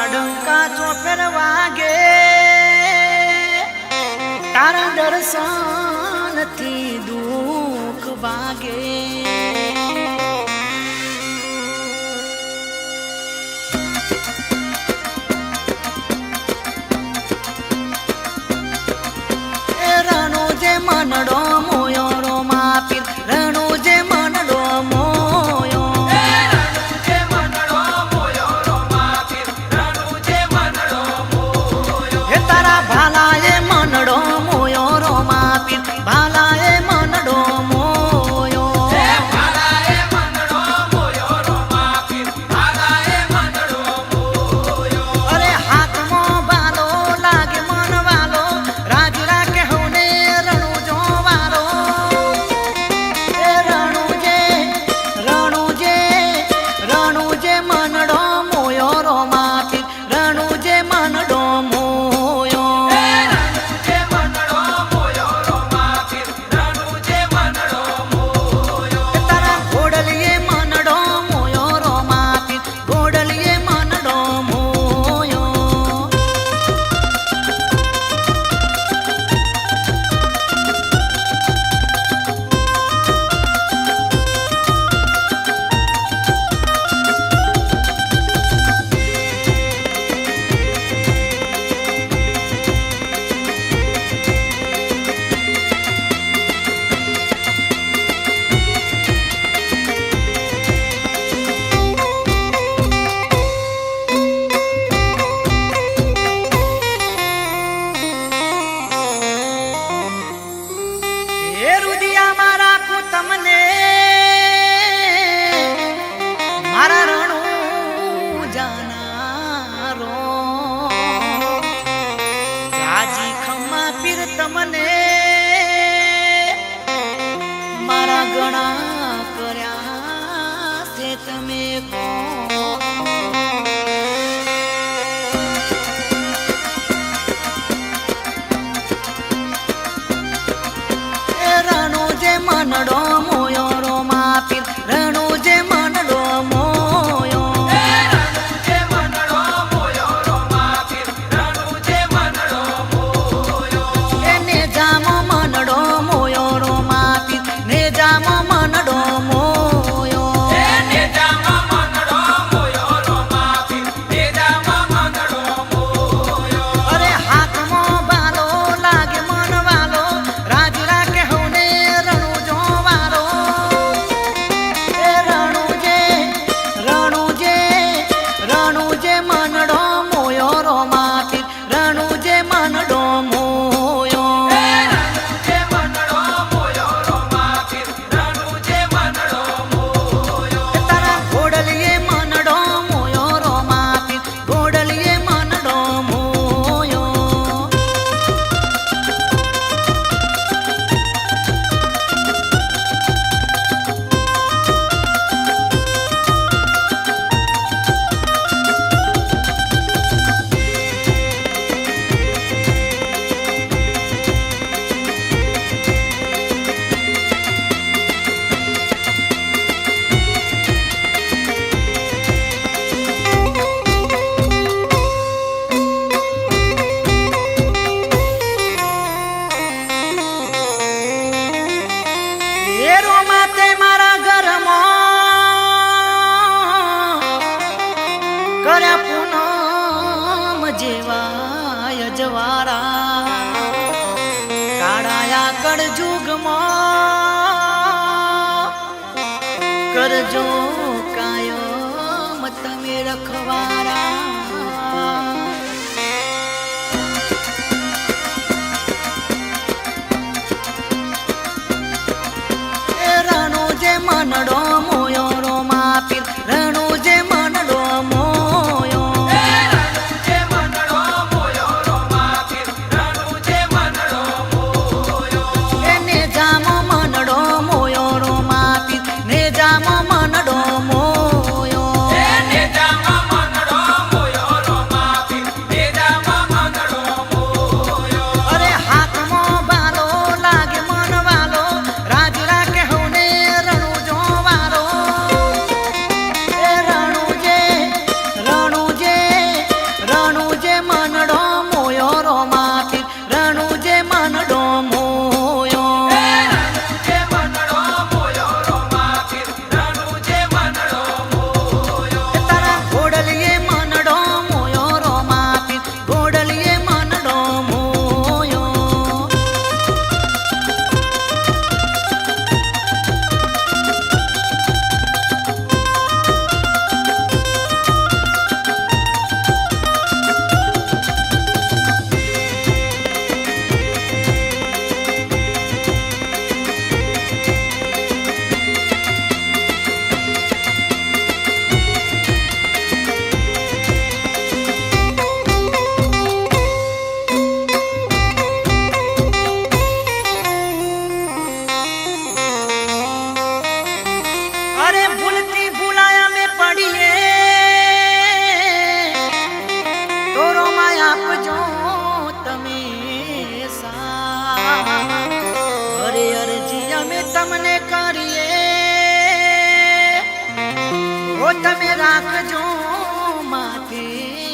ડંકા ચોફેર વાગે તારા દર્શનથી દુઃખ ભાગે એ રણો જે મનડો મોયો રો માપી રણો જે મનડો મોયો ભાલાએ મનડો મોયો રો માપી ભાલાએ મનડો મોયો ભાલાએ મનડો મોયો રો માપી ભાલાએ મનડો મોયો અરે હાથમાં બાલો લાગે મનવાલો રાજ રાખે હોને રણુ જોવારો એ રણુ જે મનડો મોયો રો માપી રણુ જે મનડો તમને મારા રણુ જાનારો જાજી ખમ્મા પીર તમને મારા ગણા કર્યા છે તમે મનડો મોયો રો માપી રણુ જે મનડો મોયો રણુ જે મનડો મોયો રો માપી રણુ જે મનડો મોયો એને જામો મનડો મોયો રો માપી ને જામો મનડો મોયો ને જામો મનડો મોયો રો માપી ને જામો મનડો મોયો અરે હાથમાં બાલો લાગે મનવાલો રાજ રાખે હોને રણુ જોવારો એ રણુ જે મનડો મોયો રો માપી રણુ જે મનડો મોયો રણુ જે મનડો મોયો રો માપી રણુ જે મનડો મોયો તારા ઘોડલીએ મનડો મોયો રો માપી ઘોડલીએ મનડો મોયો મારા ઘરમાં કર્યા પૂનમ જેવા અજવારા કાળાયા કળજુગમાં કરજો કાયમ તમે રખવારા મનડો મોયો રો માપી રણુ જે મનડો મોયો રણુ જે મનડો મોયો રો માપી રણુ જે મનડો મોયો એને જામો મનડો મોયો રો માપી ને જામો મનડો મોયો ને જામો મનડો મોયો રો માપી ને જામો મનડો મોયો અરે હાથમાં બાલો લાગે મનવાલો રાજ રાખે હોને રણુ જોવા રાખજો માથે